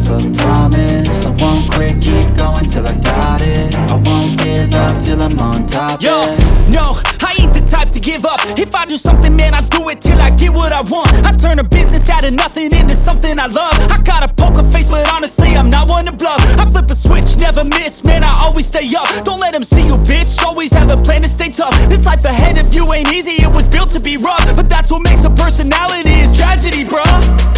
a promise. I won't quit, keep going till I got it. I won't give up till I'm on top. Yo, no, I ain't the type to give up. If I do something, man, I do it till I get what I want. I turn a business out of nothing into something I love. I got a poker face, but honestly, I'm not one to bluff. I flip a switch, never miss, man, I always stay up. Don't let them see you, bitch, always have a plan to stay tough. This life ahead of you ain't easy, it was built to be rough. But that's what makes a personality, is tragedy, bruh.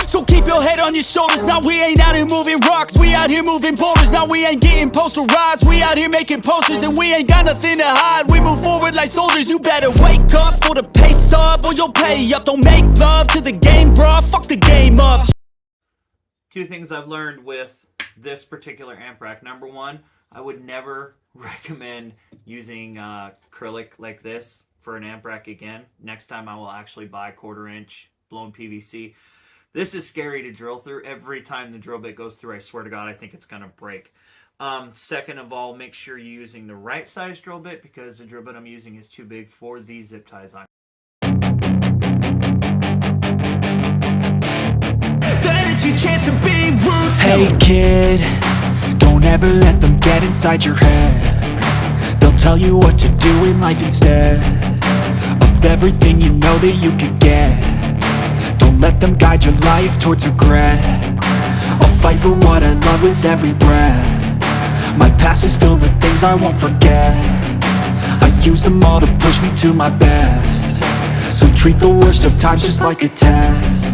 So keep your head on your shoulders. Now we ain't out here moving rocks, we out here moving boulders. Now we ain't getting posterized, we out here making posters. And we ain't got nothing to hide, we move forward like soldiers. You better wake up for the pay stub, or you'll pay up. Don't make love to the game, bruh, fuck the game up. Two things I've learned with this particular amp rack. Number one, I would never recommend using acrylic like this for an amp rack again. Next time I will actually buy 1/4 inch blown PVC. This is scary to drill through. Every time the drill bit goes through, I swear to God, I think it's going to break. Second of all, make sure you're using the right size drill bit, because the drill bit I'm using is too big for these zip ties on. Hey kid, don't ever let them get inside your head. They'll tell you what to do in life instead of everything you know that you could get. Don't let them guide your life towards regret. I'll fight for what I love with every breath. My past is filled with things I won't forget. I use them all to push me to my best. So treat the worst of times just like a test.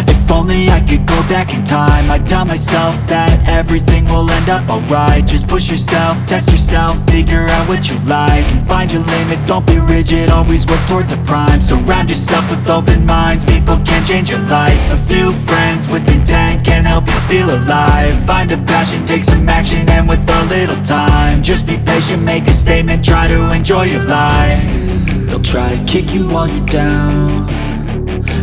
If only I could go back in time, I'd tell myself that everything will end up alright. Just push yourself, test yourself, figure out what you like, and find your limits, don't be rigid, always work towards a prime. Surround yourself with open minds, people can change your life. A few friends with intent can help you feel alive. Find a passion, take some action, and with a little time, just be patient, make a statement, try to enjoy your life. They'll try to kick you while you're down.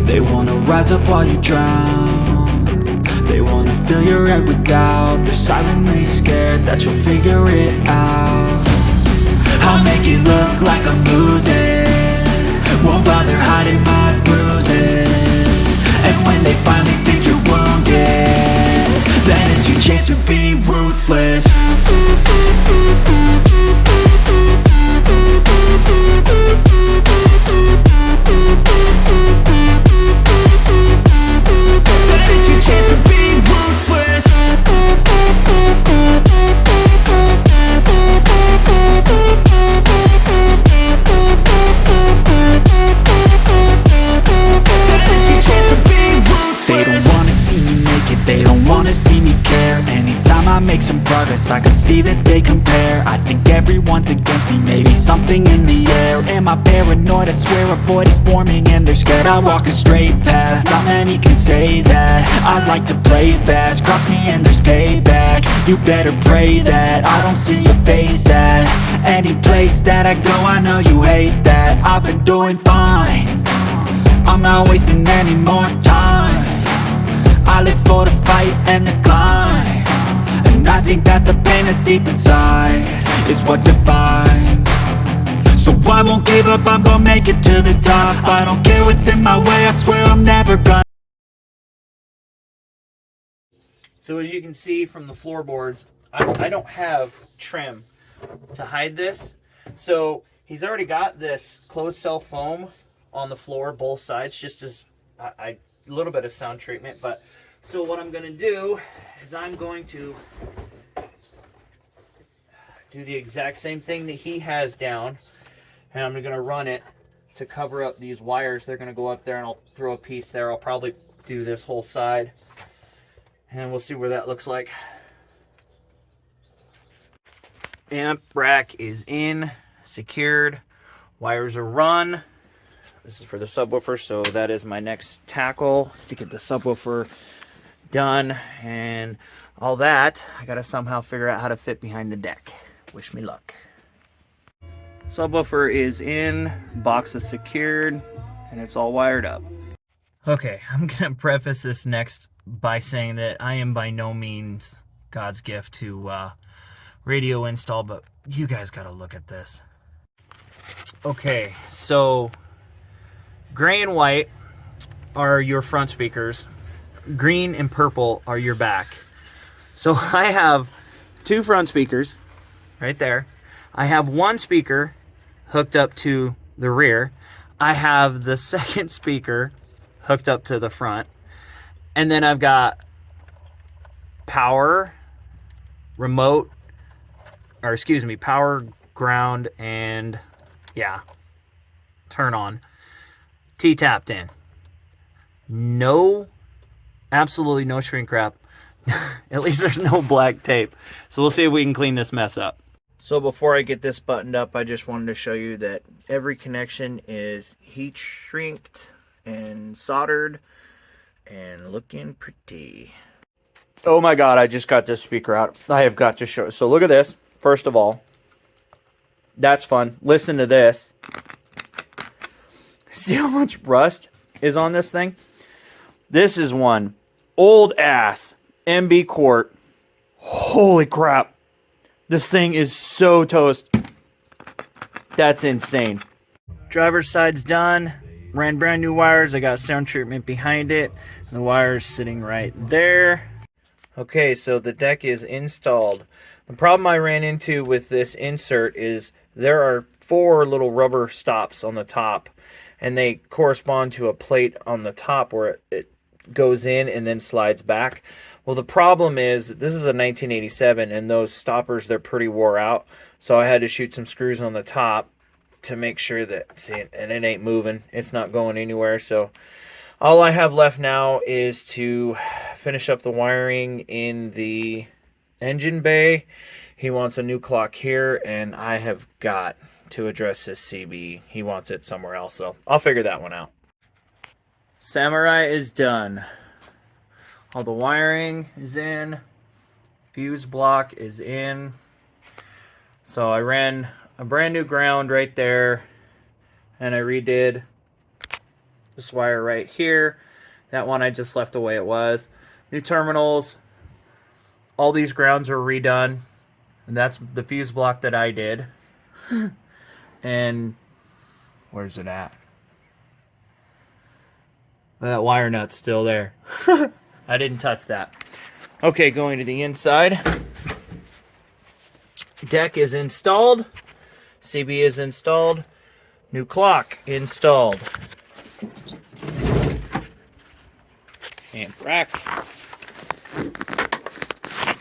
They wanna rise up while you drown. They wanna fill your head with doubt. They're silently scared that you'll figure it out. I'll make it look like I'm losing, won't bother hiding my bruises. And when they finally think you're wounded, then it's your chance to be ruthless. Make some progress, I can see that they compare. I think everyone's against me, maybe something in the air. Am I paranoid? I swear a void is forming and they're scared. I walk a straight path, not many can say that. I like to play fast, cross me and there's payback. You better pray that I don't see your face at any place that I go. I know you hate that. I've been doing fine, I'm not wasting any more time. I live for the fight and the climb. And I think that the pain that's deep inside is what defines. So I won't give up, I'm gonna make it to the top. I don't care what's in my way, I swear I'm never gonna. So as you can see from the floorboards, I don't have trim to hide this. So he's already got this closed cell foam on the floor, both sides, just as a little bit of sound treatment. But so what I'm gonna do is I'm going to do the exact same thing that he has down, and I'm gonna run it to cover up these wires. They're gonna go up there, and I'll throw a piece there. I'll probably do this whole side, and we'll see where that looks like. Amp rack is in, secured, wires are run. This is for the subwoofer, so that is my next tackle, is to get the subwoofer done, and all that I gotta somehow figure out how to fit behind the deck. Wish me luck. Subwoofer is in, box is secured, and it's all wired up. Okay, I'm gonna preface this next by saying that I am by no means God's gift to radio install, but you guys gotta look at this. Okay, so gray and white are your front speakers. green and purple are your back. So I have 2 front speakers right there. I have 1 speaker hooked up to the rear. I have the second speaker hooked up to the front. And then I've got power, remote, or excuse me, power, ground, and yeah, turn on. T-tapped in. No, absolutely no shrink wrap. At least there's no black tape. So we'll see if we can clean this mess up. So before I get this buttoned up, I just wanted to show you that every connection is heat shrinked and soldered and looking pretty. Oh my God, I just got this speaker out. I have got to show. So look at this. First of all, that's fun. Listen to this. See how much rust is on this thing? This is one old ass MB quart. Holy crap. This thing is so toast. That's insane. Driver's side's done. Ran brand new wires. I got sound treatment behind it. And the wire's sitting right there. Okay, so the deck is installed. The problem I ran into with this insert is there are 4 little rubber stops on the top, and they correspond to a plate on the top where it goes in and then slides back. Well, the problem is this is a 1987, and those stoppers, they're pretty wore out. So I had to shoot some screws on the top to make sure that, see, and it ain't moving. It's not going anywhere. So all I have left now is to finish up the wiring in the engine bay. He wants a new clock here, and I have got to address this CB. He wants it somewhere else, so I'll figure that one out. Samurai is done. All the wiring is in. Fuse block is in. So I ran a brand new ground right there, and I redid this wire right here. That one I just left the way it was. New terminals. All these grounds are redone, and that's the fuse block that I did. And where's it at? That wire nut's still there. I didn't touch that. Okay, going to the inside. Deck is installed. CB is installed. New clock installed. Amp rack.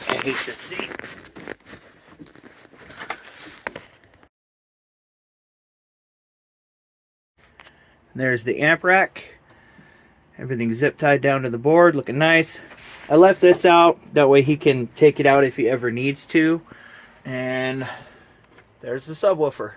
I hate the seat. There's the amp rack. Everything's zip tied down to the board, looking nice. I left this out, that way he can take it out if he ever needs to. And there's the subwoofer.